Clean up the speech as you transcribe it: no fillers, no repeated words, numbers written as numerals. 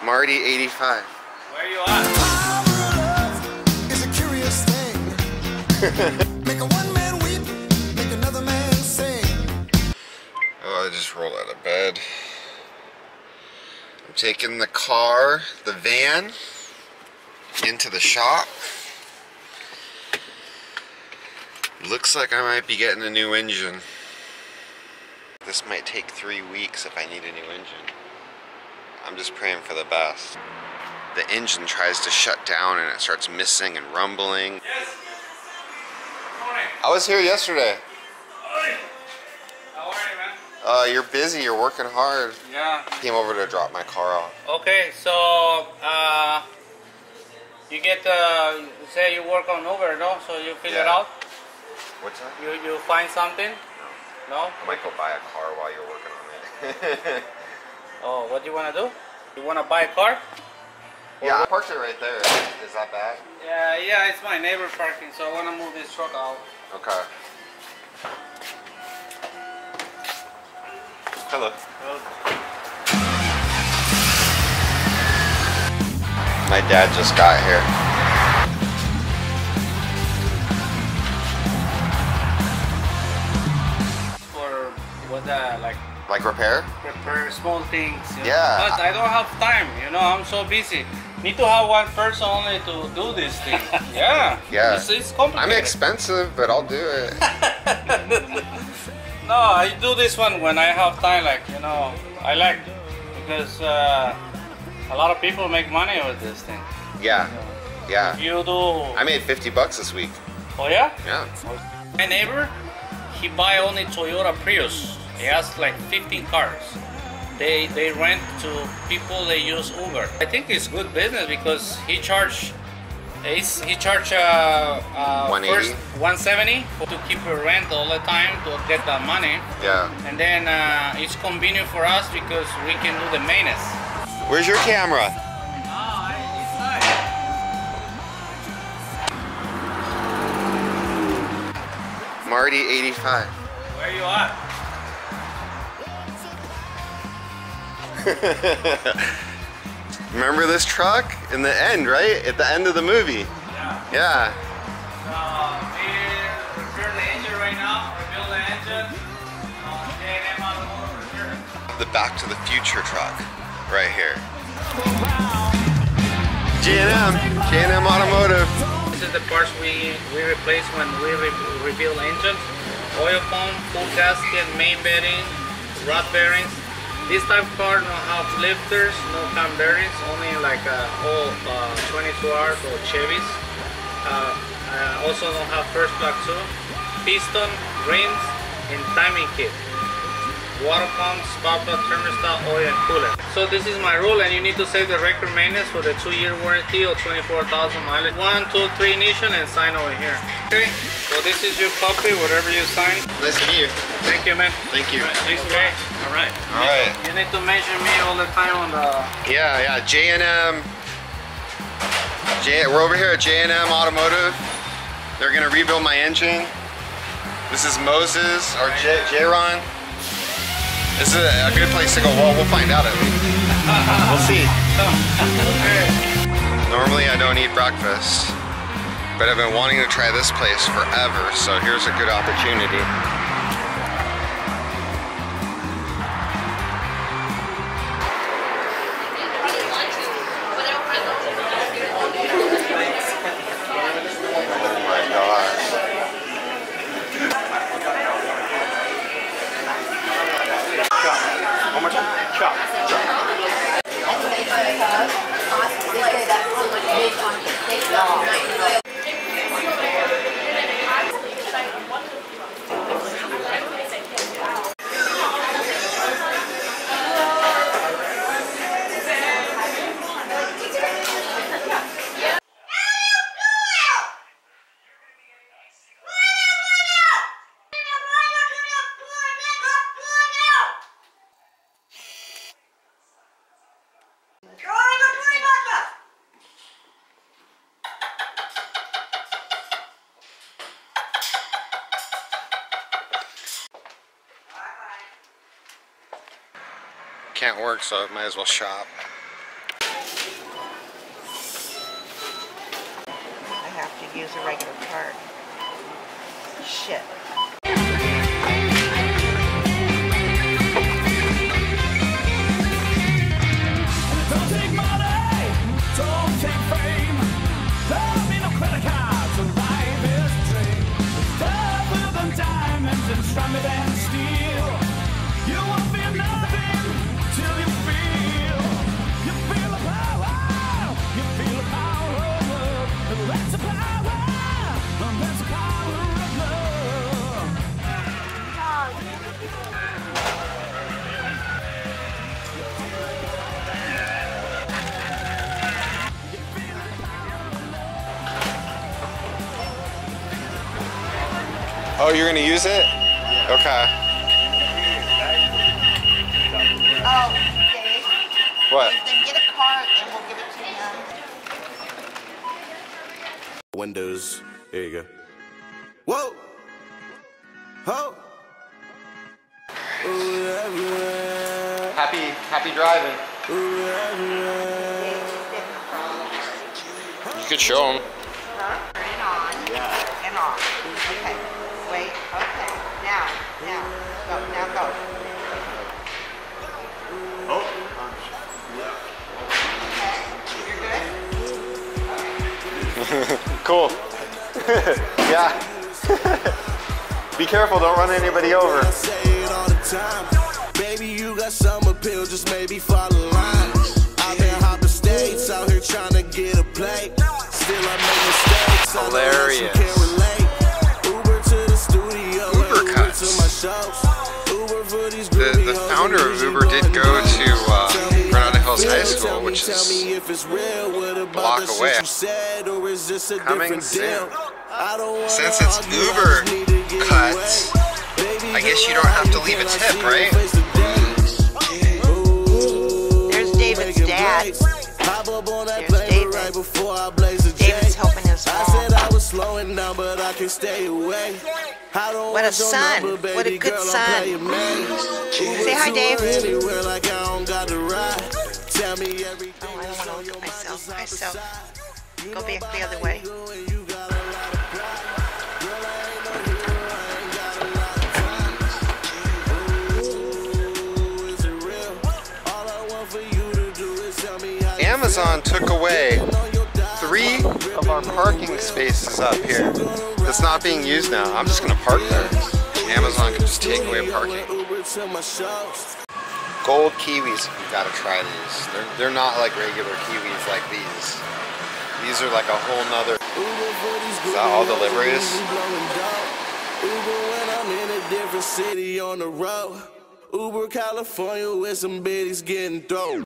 Marty 85. Where you at? Is a curious thing. Make a one man weep, make another man sing. Oh, I just rolled out of bed. I'm taking the car, the van, into the shop. Looks like I might be getting a new engine. This might take 3 weeks if I need a new engine. I'm just praying for the best. The engine tries to shut down and it starts missing and rumbling. Yes. Morning. I was here yesterday. How are you, man? You're busy, you're working hard. Yeah. Came over to drop my car off. Okay, so you get say you work on Uber, no? So you fill it out. What's that? You find something? No. I might go buy a car while you're working on it. Oh, what do you want to do? You want to buy a car? Yeah, I parked it right there. Is that bad? Yeah, it's my neighbor parking, so I want to move this truck out. Okay. Hello. My dad just got here. For what like repair? repair small things. You Yeah. know? But I don't have time, you know, I'm so busy. Need to have one person only to do this thing. Yeah. Yeah. It's complicated. I'm expensive, but I'll do it. No, I do this one when I have time, like, you know, I like it because a lot of people make money with this thing. Yeah. Yeah. If you do... I made 50 bucks this week. Oh yeah? Yeah. My neighbor, he buy only Toyota Prius. He has like 15 cars. They rent to people, they use Uber. I think it's good business because he charge 180? first 170 to keep a rent all the time to get that money. Yeah. And then it's convenient for us because we can do the maintenance. Where's your camera? Marty 85. Where you at? Remember this truck in the end, right? At the end of the movie. Yeah. Yeah. We repair the engine right now. Rebuild the engine. J&M automotive repair. The Back to the Future truck right here. J&M automotive. This is the parts we replace when we rebuild engines. Oil pump, full gasket, main bearing, rod bearings. This type of car no have lifters, no cam bearings, only like all 22Rs or Chevys. Also don't have first plug too. Piston, rings, and timing kit. Water pump, spark plug, thermostat, oil, and coolant. So this is my rule, and you need to save the record maintenance for the 2-year warranty or 24,000 mileage. 1, 2, 3 ignition and sign over here. Okay, so this is your copy, whatever you sign. Nice to meet you. Thank you, man. Thank you. Thanks, okay. All right. All right. You need to measure me all the time on the... Yeah, J&M. We're over here at J&M Automotive. They're gonna rebuild my engine. This is Moses, or J-Ron. This is a good place to go. Well, we'll find out at least. We'll see. Normally I don't eat breakfast, but I've been wanting to try this place forever, so here's a good opportunity. Oh my gosh. One more time. Chop. Can't work, so I might as well shop. have to use a regular card. Shit. Don't take money, don't take fame. There'll be no credit cards to buy this dream. It's tougher than diamonds and stronger than steel. You won't feel nothing till you feel the power. You feel the power of love. And that's the power. And that's the power of love. Oh, you're gonna use it? Okay. Oh, Dave. What? Then get a card and we'll give it to him. Windows. There you go. Whoa! Ho! Happy driving. You could show them. Huh? Turn it on. Yeah. And off. Okay. Wait. Okay. Now. Go. Now go. Oh. Okay. You're good? Cool. Yeah. Be careful, don't run anybody over. I say it all the time. Baby, you got some appeal, just maybe follow the line. I've been hopping states out here trying to get a plate. Still I make mistakes. Hilarious. I can't relate. Uber to the studio. Uber cuts. To my shows. Uber for these The founder of Uber did go to Granada Hills High School, which is a block away. Coming soon. Since it's Uber cuts, I guess you don't have to leave a tip, right? There's David's dad. There's David. David's helping his mom. What a son. What a good son. Say hi, Dave. Oh, I don't want to look at myself. Go back the other way. Amazon took away 3 of our parking spaces up here. That's not being used now. I'm just gonna park there. Amazon can just take away parking. Gold kiwis, you gotta try these. They're not like regular kiwis like these. These are like a whole nother. Is that all deliveries? Uber, California, with some biddies getting thrown.